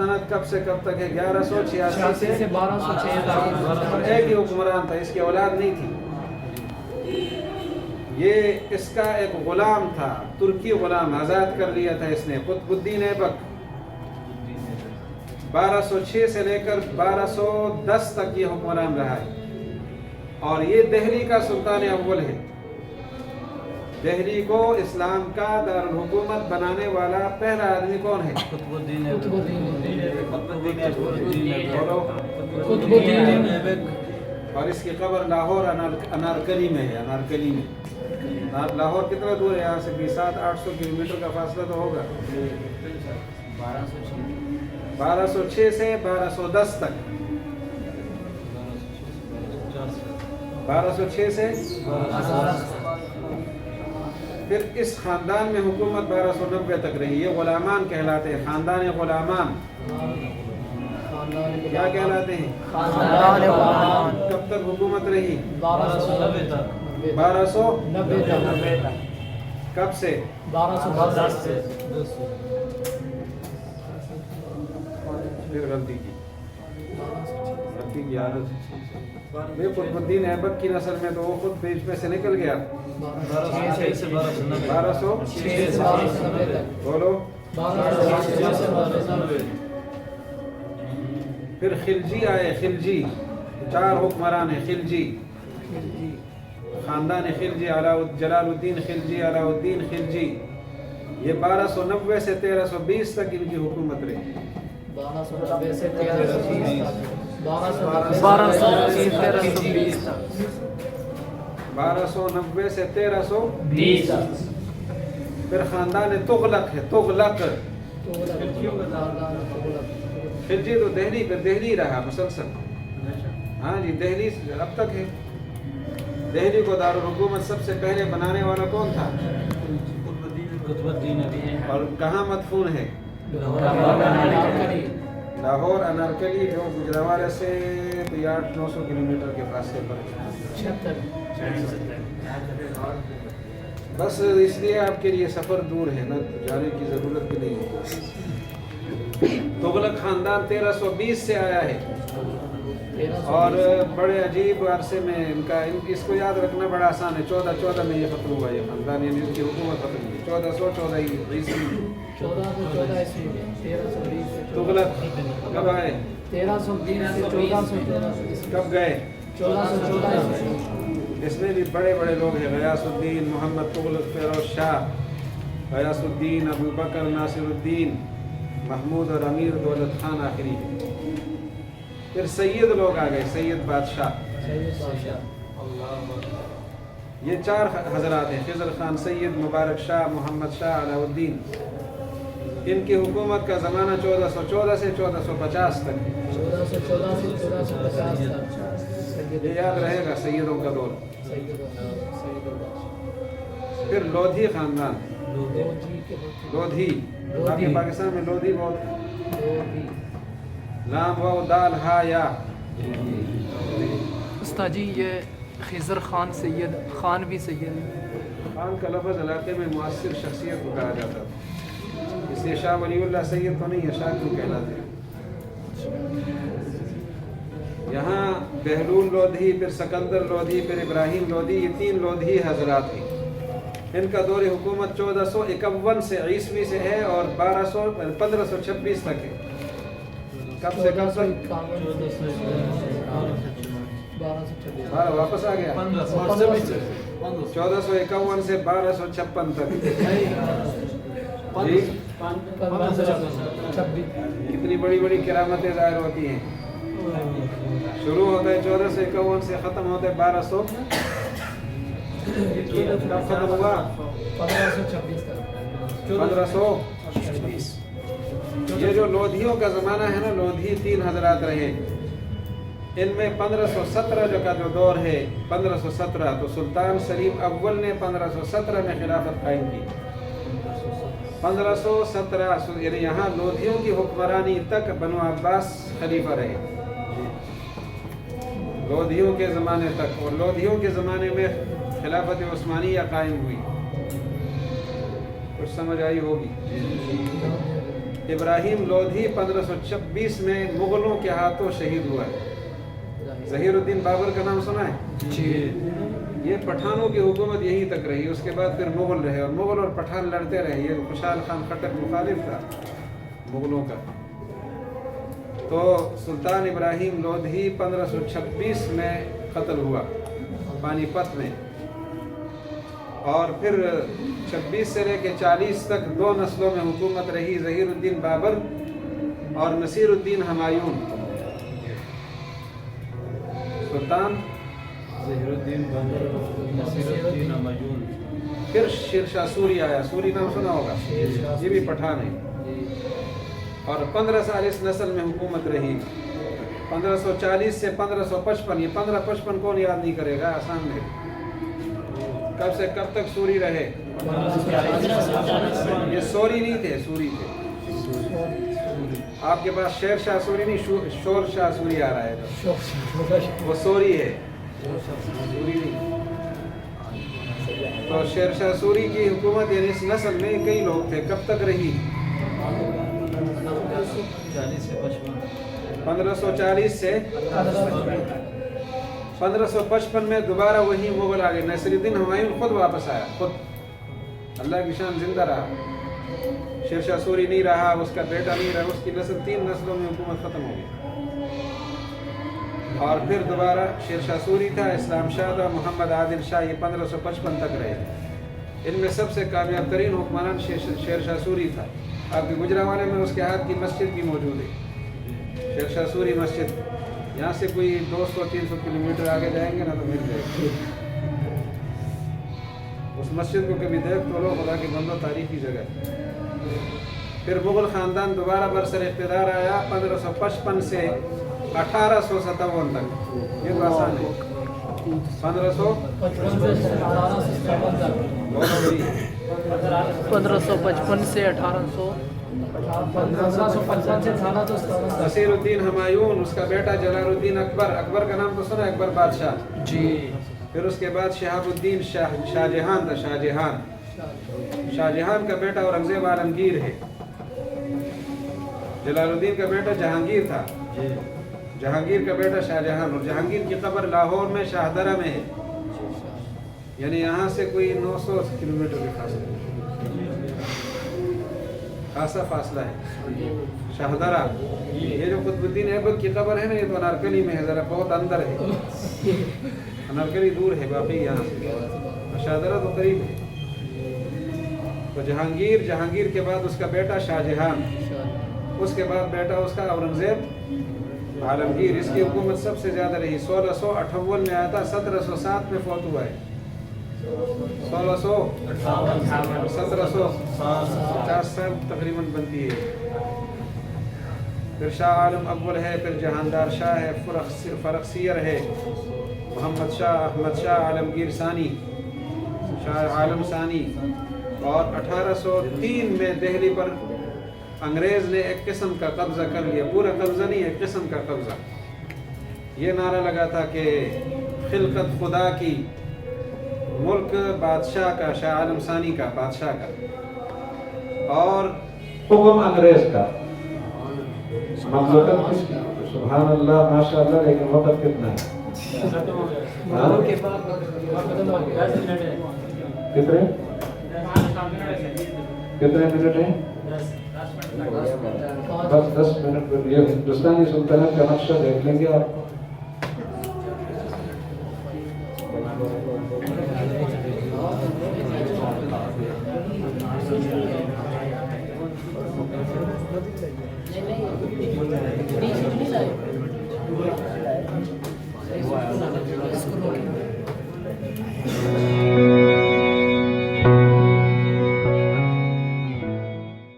سلطنت کب سے کب تک ہے؟ 1186 سے 1206 اور ایک ہی حکمران تھا، اس کی اولاد نہیں تھی۔ یہ اس کا ایک غلام تھا، ترکی غلام، آزاد کر لیا تھا اس نے، قطب الدین ایبک۔ 1206 سے لے کر 1210 تک یہ حکمران رہا ہے، اور یہ دہلی کا سلطان اول ہے۔ دہلی کو اسلام کا دارالحکومت بنانے والا پہلا آدمی کون ہے؟ قطب الدین ایبک۔ اور اس کی قبر لاہور انارکلی میں ہے۔ انارکلی میں لاہور کتنا دور ہے یہاں سے؟ 700-800 کلومیٹر کا فاصلہ تو ہوگا۔ 1206 سے 1210 تک، 1206 سے پھر اس خاندان میں حکومت 1290 تک رہی۔ یہ غلامان کہلاتے ہیں، خاندان غلامان۔ کیا کہلاتے ہیں؟ خاندان غلامان۔ کب تک حکومت رہی؟ 1290 تک۔ 1290 تک۔ کب سے؟ 1210 سے۔ پھر غلطی کی عادت۔ قطب الدین ایبک کی نسل میں تو وہ خود بیچ میں سے نکل گیا۔ 1206 سے 1206 سے 1290 تک۔ بولو۔ 1206 سے 1290۔ پھر خلجی آئے، خلجی 4 حکمران ہیں۔ خلجی خاندان خلجی، جلال الدین خلجی، علاء الدین خلجی، یہ 1290 سے 1320 تک ان کی حکومت رہی۔ 1290 سے 1320 تک۔ 1290 سے 1320 تک۔ پھر خاندان تغلق ہے، تغلق۔ خلجی تو دہلی پہ دہلی رہا مسلسل۔ ہاں جی، دہلی اب تک ہے۔ دہلی کو دارالحکومت سب سے پہلے بنانے والا کون تھا؟ قطب الدین ایبک۔ اور کہاں مدفون ہے؟ لاہور انارکلی، جو گجرانوالے سے 800-900 کلومیٹر کے فاصلے پر۔ بس اس لیے آپ کے لیے سفر دور ہے نا، جانے کی ضرورت بھی نہیں ہے۔ تغلق خاندان 1320 سے آیا ہے، اور بڑے عجیب عرصے میں اس کو یاد رکھنا بڑا آسان ہے۔ 1414 میں یہ ختم ہوا، یہ خاندان، یعنی اس کی حکومت ختم ہوئی 1414 عیسوی میں۔ 1414 عیسوی میں 1320 سے تغلق کب آئے؟ 1320 سے 1414 کب گئے؟ 1414 عیسوی۔ اس میں بھی بڑے بڑے لوگ ہیں، غیاث الدین محمد تغلق، فیروز شاہ، غیاث الدین، ابو بکر، ناصر الدین، محمود اور امیر دولت خان آخری ہے۔ پھر سید لوگ آ گئے، سید بادشاہ۔ یہ 4 حضرات ہیں، خضر خان سید، مبارک شاہ، محمد شاہ، علاء الدین۔ ان کی حکومت کا زمانہ 1414 سے 1450 تک ہے۔ 1414 سے 1450 تک۔ یہ یاد رہے گا، سیدوں کا دور۔ پھر لودھی خاندان، لودھی، آپ کے پاکستان میں لودھی بہت ہے۔ لام واو دال ہا یا۔ استاد جی، یہ خضر خان سید، خان بھی سید ہے؟ خان کا لفظ علاقے میں مؤثر شخصیت کو کہا جاتا تھا، اس لیے شاہ ولی اللہ سید تو نہیں ہے، شاہ کیوں کہلاتے ہیں۔ یہاں بہلول لودھی، پھر سکندر لودھی، پھر ابراہیم لودھی، یہ 3 لودھی حضرات ہیں۔ ان کا دور حکومت 1451 سے عیسوی سے ہے، اور 1526 تک ہے۔ کب سے کب تک؟ 1226۔ واپس آ گیا۔ 1451 سے 1256 تک۔ جی، 1526۔ کتنی بڑی بڑی کرامتیں ظاہر ہوتی ہیں۔ شروع ہوتا ہے 1451 سے، ختم ہوتا ہے 1200۔ کب ختم ہوا؟ 1526 تک۔ 1526۔ یہ جو لودھیوں کا زمانہ ہے نا، لودھی 3 حضرات رہے۔ ان میں 1517 کا جو دور ہے، 1517 تو سلطان سلیم اول نے 1517 میں خلافت قائم کی۔ 1517 یعنی یہاں لودھیوں کی حکمرانی تک بنو عباس خلیفہ رہے، لودھیوں کے زمانے تک، اور لودھیوں کے زمانے میں خلافت عثمانیہ قائم ہوئی۔ کچھ سمجھ آئی ہوگی؟ ابراہیم لودھی 1526 میں مغلوں کے ہاتھوں شہید ہوا ہے. ظہیر الدین بابر کا نام سنا ہے؟ جی. یہ پٹھانوں کی حکومت یہیں تک رہی. اس کے بعد پھر مغل رہے اور مغل اور پٹھان لڑتے رہے. یہ خوشحال خان خٹک مخالف تھا مغلوں کا. تو سلطان ابراہیم لودھی 1526 میں قتل ہوا پانی پت میں. اور پھر 26 سے لے کے 40 تک 2 نسلوں میں حکومت رہی ظہیر الدین بابر اور نصیر الدین ہمایون. سلطان ظہیر الدین بابر نصیر الدین ہمایون. پھر شیر شاہ سوری آیا. سوری نام سنا ہوگا، یہ بھی پٹھان ہے. اور 15 سال اس نسل میں حکومت رہی. 1540 سے 1555. یہ 1555 کون یاد نہیں کرے گا؟ آسان ہے. کب سے کب تک سوری رہے؟ یہ سوری نہیں تھے، سوری تھے. آپ کے پاس شیر شاہ سوری نہیں، شور شاہ سوری آ رہا ہے، وہ سوری ہے، سوری نہیں. تو شیر شاہ سوری کی حکومت یعنی اس نسل میں کئی لوگ تھے. کب تک رہی؟ 1540 سے 1555 میں دوبارہ وہی مغل آ گئے. نصیر الدین ہمایون خود واپس آیا، خود. اللہ کی شان زندہ رہا. شیر شاہ سوری نہیں رہا، اس کا بیٹا نہیں رہا. اس کی نسل 3 نسلوں میں حکومت ختم ہو گئی. اور پھر دوبارہ شیر شاہ سوری تھا، اسلام شاہ تھا، محمد عادل شاہ. یہ 1555 تک رہے. ان میں سب سے کامیاب ترین حکمران شیر شاہ سوری تھا. آپ کے گجرانوالے میں اس کے ہاتھ کی مسجد بھی موجود ہے، شیر شاہ سوری مسجد. یہاں سے کوئی 200-300 کلومیٹر آگے جائیں گے نا تو مل جائے گی. اس مسجد کو کبھی دیکھ تو لو، خدا کی بندو، تاریخی جگہ. پھر مغل خاندان دوبارہ برسر اقتدار آیا 1555 سے 1857 تک. یہ تو آسان ہے. 1555 سے 1857 تک. 1555 سے 1800. 1555 سے 1857. نصیر الدین ہمایون، اس کا بیٹا جلال الدین اکبر. اکبر کا نام تو سنا، اکبر بادشاہ. جی. پھر اس کے بعد شہاب الدین شاہ جہان تھا. شاہ جہان کا بیٹا اورنگزیب عالمگیر ہے. جلال الدین کا بیٹا جہانگیر تھا. جہانگیر کا بیٹا شاہ جہان. اور جہانگیر کی قبر لاہور میں شاہدرہ میں ہے، یعنی یہاں سے کوئی 900 کلومیٹر کے فاصلے، خاصا فاصلہ ہے. شاہدرہ، یہ جو قطب الدین ایبک کی قبر ہے نا، یہ تو انارکلی میں ہے، ذرا بہت اندر ہے. انارکلی دور ہے باقی یہاں سے. شاہدرہ تو قریب ہے. تو جہانگیر کے بعد اس کا بیٹا شاہ جہان، اس کے بعد بیٹا اس کا اورنگزیب عالمگیر. اس کی حکومت سب سے زیادہ رہی. 1658 میں آیا تھا، 1707 میں فوت ہوا ہے. 1750 سال تقریباً بنتی ہے. پھر شاہ عالم اول ہے، پھر جہاندار شاہ ہے، فرخسیر ہے، محمد شاہ، احمد شاہ، عالمگیر ثانی، شاہ عالم ثانی. اور 1803 میں دہلی پر انگریز نے ایک قسم کا قبضہ کر لیا. پورا قبضہ نہیں، ایک قسم کا قبضہ. یہ نعرہ لگا تھا کہ خلقت خدا کی، ملک بادشاہ کا، شاہ عالم ثانی کا، بادشاہ کا، اور حکم انگریز کا. سبحان اللہ، ماشاء اللہ. لیکن وقت کتنا ہے؟ کتنے منٹ ہیں؟ بس 10 منٹ. یہ ہندوستانی سلطنت کا نقشہ دیکھ لیں گے آپ.